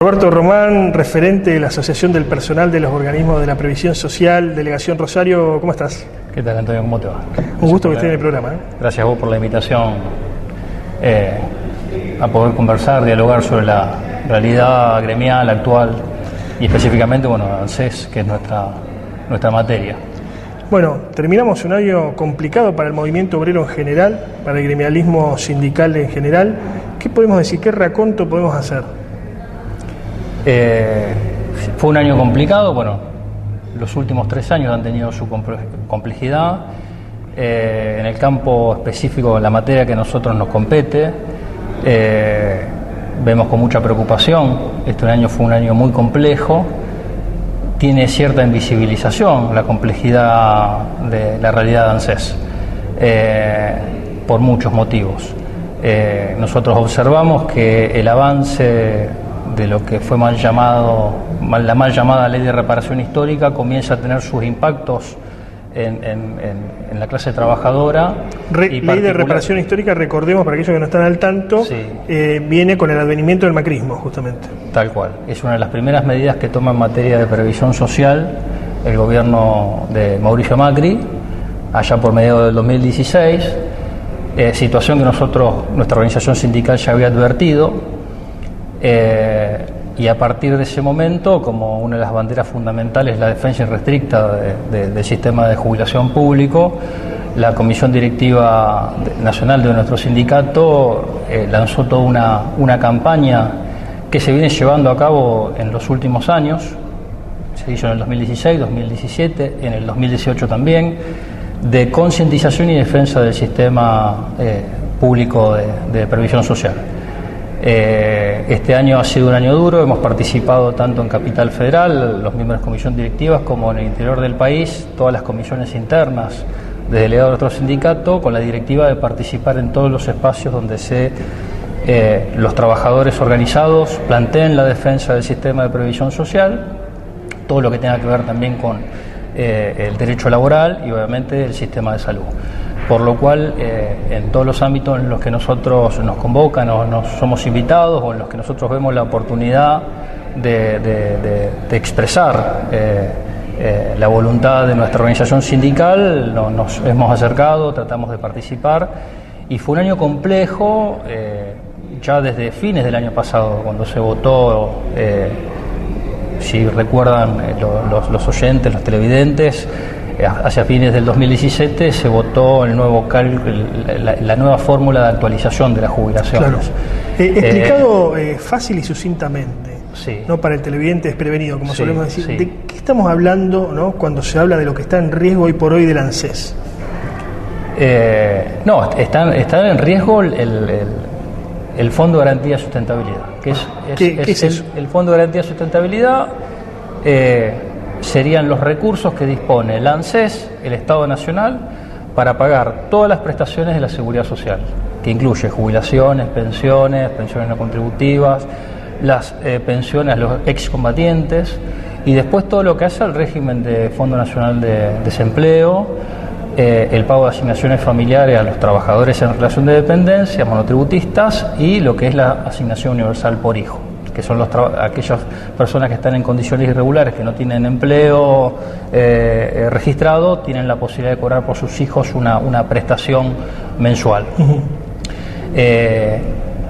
Roberto Román, referente de la Asociación del Personal de los Organismos de la Previsión Social, Delegación Rosario, ¿cómo estás? ¿Qué tal, Antonio? ¿Cómo te va? Un gusto que estés en el programa. Gracias a vos por la invitación a poder conversar, dialogar sobre la realidad gremial actual y específicamente, ANSES, que es nuestra materia. Bueno, terminamos un año complicado para el movimiento obrero en general, para el gremialismo sindical en general. ¿Qué podemos decir? ¿Qué raconto podemos hacer? Fue un año complicado, los últimos 3 años han tenido su complejidad. En el campo específico, en la materia que a nosotros nos compete, vemos con mucha preocupación. Este año fue un año muy complejo, tiene cierta invisibilización la complejidad de la realidad de ANSES, por muchos motivos. Nosotros observamos que el avance de lo que fue la mal llamada ley de reparación histórica comienza a tener sus impactos en la clase trabajadora. Ley de reparación histórica, recordemos para aquellos que no están al tanto, sí. Viene con el advenimiento del macrismo, justamente. Tal cual, es una de las primeras medidas que toma en materia de previsión social el gobierno de Mauricio Macri, allá por mediados del 2016, situación que nuestra organización sindical ya había advertido. Y a partir de ese momento, como una de las banderas fundamentales, la defensa irrestricta del sistema de jubilación público, la Comisión Directiva Nacional de nuestro sindicato lanzó toda una campaña que se viene llevando a cabo en los últimos años. Se hizo en el 2016, 2017, en el 2018 también, de concientización y defensa del sistema público de previsión social. Este año ha sido un año duro, hemos participado tanto en Capital Federal, los miembros de comisión directivas, como en el interior del país, todas las comisiones internas de delegados de nuestro sindicato, con la directiva de participar en todos los espacios donde los trabajadores organizados planteen la defensa del sistema de previsión social, todo lo que tenga que ver también con el derecho laboral y obviamente el sistema de salud. Por lo cual, en todos los ámbitos en los que nosotros nos convocan o nos somos invitados o en los que nosotros vemos la oportunidad de expresar la voluntad de nuestra organización sindical, nos hemos acercado, tratamos de participar, y fue un año complejo, ya desde fines del año pasado, cuando se votó, si recuerdan los oyentes, los televidentes, hacia fines del 2017 se votó el nuevo la nueva fórmula de actualización de las jubilaciones. Claro. Explicado fácil y sucintamente, sí. ¿no? Para el televidente desprevenido, como solemos decir. Sí. ¿De qué estamos hablando, ¿no? Cuando se habla de lo que está en riesgo hoy por hoy del ANSES? Está en riesgo el Fondo de Garantía de Sustentabilidad. ¿Qué es eso? El Fondo de Garantía de Sustentabilidad serían los recursos que dispone el ANSES, el Estado Nacional, para pagar todas las prestaciones de la Seguridad Social, que incluye jubilaciones, pensiones no contributivas, las pensiones a los excombatientes y después todo lo que hace al régimen de Fondo Nacional de Desempleo, el pago de asignaciones familiares a los trabajadores en relación de dependencia, monotributistas, y lo que es la asignación universal por hijo, que son aquellas personas que están en condiciones irregulares, que no tienen empleo registrado, tienen la posibilidad de cobrar por sus hijos una prestación mensual. Uh-huh.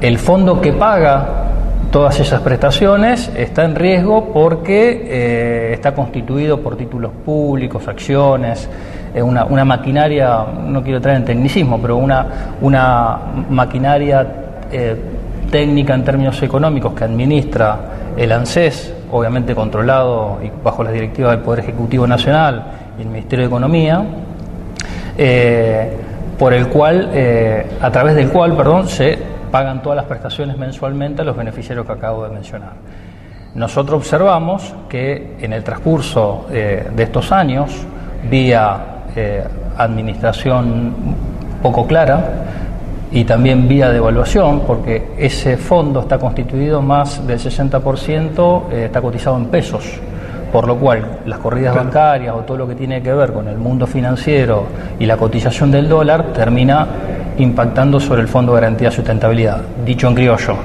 El fondo que paga todas esas prestaciones está en riesgo porque está constituido por títulos públicos, acciones, una maquinaria, no quiero entrar en tecnicismo, pero una maquinaria técnica en términos económicos que administra el ANSES, obviamente controlado y bajo las directivas del Poder Ejecutivo Nacional y el Ministerio de Economía, a través del cual se pagan todas las prestaciones mensualmente a los beneficiarios que acabo de mencionar. Nosotros observamos que en el transcurso de estos años, vía administración poco clara, y también vía devaluación, porque ese fondo está constituido más del 60%, está cotizado en pesos, por lo cual las corridas bancarias o todo lo que tiene que ver con el mundo financiero y la cotización del dólar termina impactando sobre el Fondo de Garantía de Sustentabilidad. Dicho en criollo,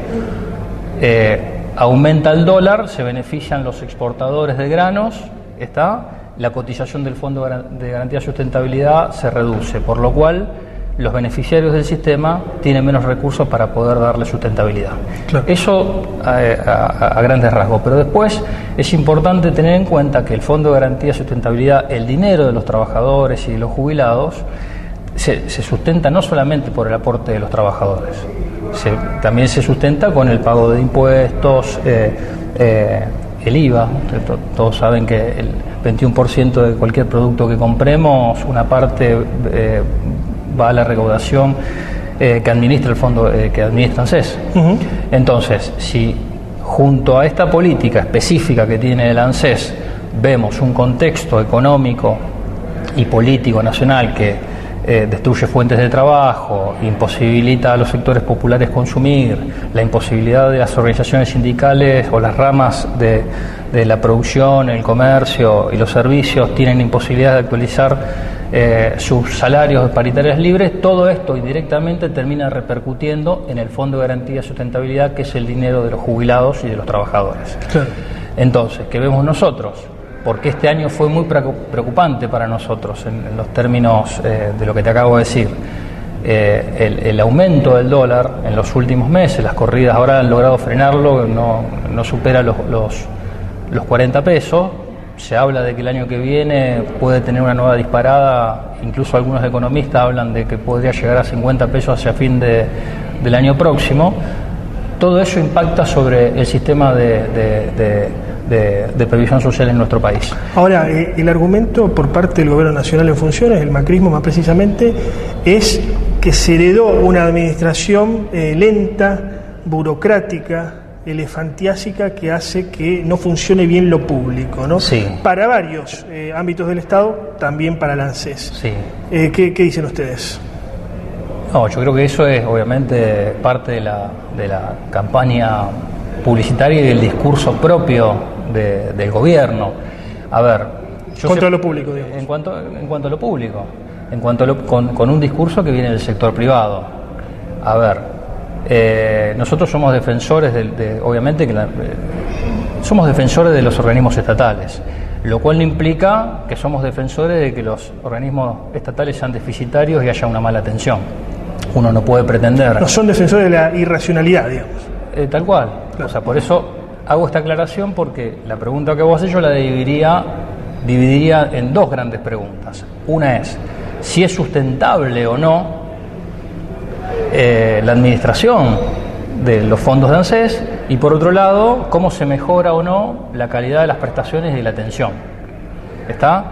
aumenta el dólar, se benefician los exportadores de granos, la cotización del Fondo de Garantía de Sustentabilidad se reduce, por lo cual los beneficiarios del sistema tienen menos recursos para poder darle sustentabilidad. Claro. Eso a grandes rasgos, pero después es importante tener en cuenta que el Fondo de Garantía de Sustentabilidad, el dinero de los trabajadores y de los jubilados, se sustenta no solamente por el aporte de los trabajadores, también se sustenta con el pago de impuestos, el IVA. Todos saben que el 21% de cualquier producto que compremos, una parte va a la recaudación que administra el fondo, que administra ANSES. Uh-huh. Entonces, si junto a esta política específica que tiene el ANSES vemos un contexto económico y político nacional que destruye fuentes de trabajo, imposibilita a los sectores populares consumir, la imposibilidad de las organizaciones sindicales o las ramas de la producción, el comercio y los servicios tienen imposibilidad de actualizar sus salarios de paritarias libres, todo esto indirectamente termina repercutiendo en el Fondo de Garantía de Sustentabilidad, que es el dinero de los jubilados y de los trabajadores. Claro. Entonces, ¿qué vemos nosotros? Porque este año fue muy preocupante para nosotros en los términos de lo que te acabo de decir. El aumento del dólar en los últimos meses, las corridas ahora han logrado frenarlo, no supera los 40 pesos. Se habla de que el año que viene puede tener una nueva disparada, incluso algunos economistas hablan de que podría llegar a 50 pesos hacia fin del año próximo. Todo eso impacta sobre el sistema de previsión social en nuestro país. Ahora, el argumento por parte del Gobierno Nacional en funciones, el macrismo más precisamente, es que se heredó una administración lenta, burocrática, elefantiásica, que hace que no funcione bien lo público, ¿no? Sí. Para varios ámbitos del Estado, también para el ANSES. Sí. ¿Qué dicen ustedes? No, yo creo que eso es obviamente parte de la campaña publicitaria y del discurso propio del gobierno. A ver, contra lo público, digamos. En cuanto a lo público, con un discurso que viene del sector privado. A ver, nosotros somos defensores obviamente que somos defensores de los organismos estatales, lo cual no implica que somos defensores de que los organismos estatales sean deficitarios y haya una mala atención. Uno no puede pretender. No son defensores de la irracionalidad, digamos. Tal cual. Claro. O sea, por eso hago esta aclaración, porque la pregunta que vos haces yo la dividiría en dos grandes preguntas. Una es si es sustentable o no la administración de los fondos de ANSES, y por otro lado, cómo se mejora o no la calidad de las prestaciones y la atención. ¿Está?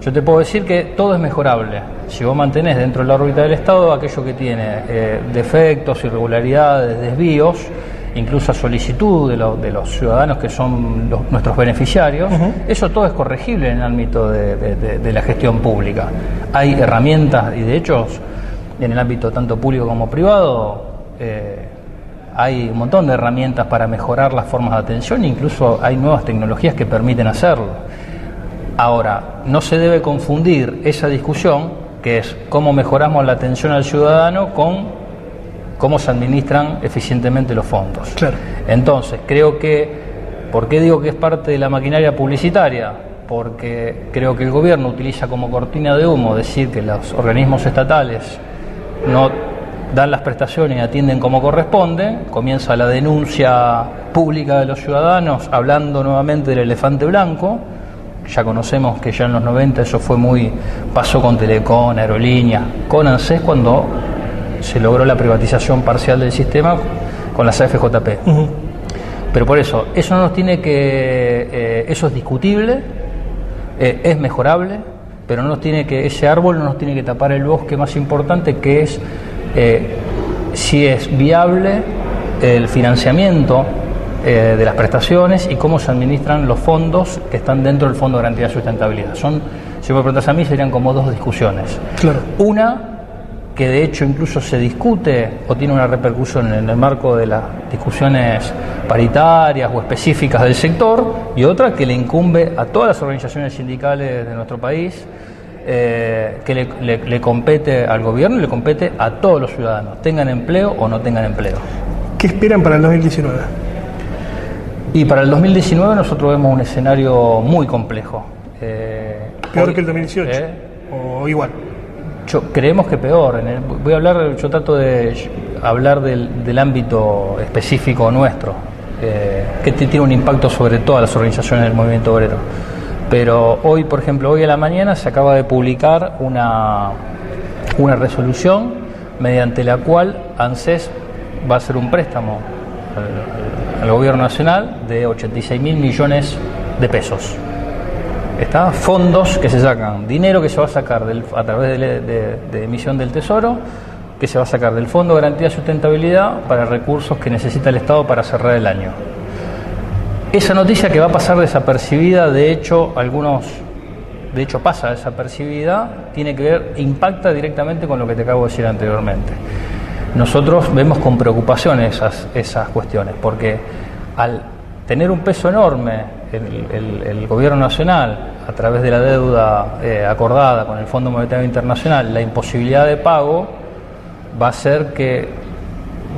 Yo te puedo decir que todo es mejorable. Si vos mantenés dentro de la órbita del Estado aquello que tiene defectos, irregularidades, desvíos, incluso a solicitud de los ciudadanos que son nuestros beneficiarios, uh-huh. Eso todo es corregible en el ámbito de la gestión pública. Hay herramientas, y de hecho en el ámbito tanto público como privado hay un montón de herramientas para mejorar las formas de atención, e incluso hay nuevas tecnologías que permiten hacerlo. Ahora, no se debe confundir esa discusión, que es cómo mejoramos la atención al ciudadano, con cómo se administran eficientemente los fondos. Claro. Entonces, creo que, ¿por qué digo que es parte de la maquinaria publicitaria? Porque creo que el gobierno utiliza como cortina de humo decir que los organismos estatales no dan las prestaciones y atienden como corresponde. Comienza la denuncia pública de los ciudadanos hablando nuevamente del elefante blanco. Ya conocemos que ya en los 90 eso pasó con Telecom, Aerolíneas, con ANSES, cuando se logró la privatización parcial del sistema con las AFJP. Uh-huh. Pero por eso no nos tiene que, eso es discutible, es mejorable, pero ese árbol no nos tiene que tapar el bosque más importante, que es si es viable el financiamiento de las prestaciones y cómo se administran los fondos que están dentro del Fondo de Garantía de Sustentabilidad. Si me preguntas a mí, serían como dos discusiones. Claro. Una, que de hecho incluso se discute o tiene una repercusión en el marco de las discusiones paritarias o específicas del sector, y otra que le incumbe a todas las organizaciones sindicales de nuestro país, que le compete al gobierno y le compete a todos los ciudadanos, tengan empleo o no tengan empleo. ¿Qué esperan para el 2019? Y para el 2019 nosotros vemos un escenario muy complejo. ¿Peor que el 2018? ¿O igual? Creemos que peor. Yo trato de hablar del ámbito específico nuestro, que tiene un impacto sobre todas las organizaciones del movimiento obrero. Pero hoy, por ejemplo, hoy a la mañana se acaba de publicar una resolución mediante la cual ANSES va a hacer un préstamo al gobierno nacional de 86.000 millones de pesos. Fondos que se sacan, dinero que se va a sacar a través de emisión del Tesoro, que se va a sacar del Fondo de Garantía de Sustentabilidad para recursos que necesita el Estado para cerrar el año. Esa noticia que va a pasar desapercibida, de hecho pasa desapercibida, tiene que ver, impacta directamente con lo que te acabo de decir anteriormente. Nosotros vemos con preocupación esas cuestiones, porque al tener un peso enorme el gobierno nacional a través de la deuda acordada con el Fondo Monetario Internacional, la imposibilidad de pago va a ser que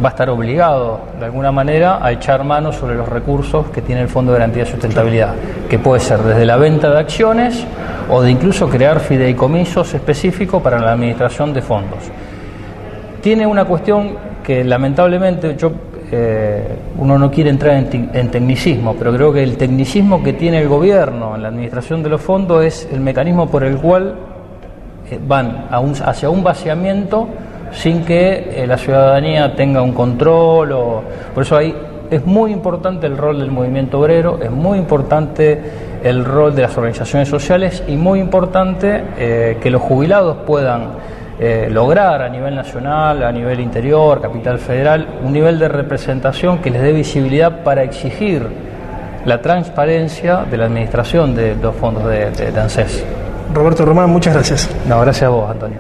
va a estar obligado de alguna manera a echar mano sobre los recursos que tiene el Fondo de Garantía de Sustentabilidad, que puede ser desde la venta de acciones o de incluso crear fideicomisos específicos para la administración de fondos. Tiene una cuestión que lamentablemente uno no quiere entrar en tecnicismo, pero creo que el tecnicismo que tiene el gobierno en la administración de los fondos es el mecanismo por el cual van hacia un vaciamiento sin que la ciudadanía tenga un control. Por eso es muy importante el rol del movimiento obrero, es muy importante el rol de las organizaciones sociales y muy importante que los jubilados puedan lograr a nivel nacional, a nivel interior, capital federal, un nivel de representación que les dé visibilidad para exigir la transparencia de la administración de los fondos de ANSES. Roberto Román, muchas gracias. No, gracias a vos, Antonio.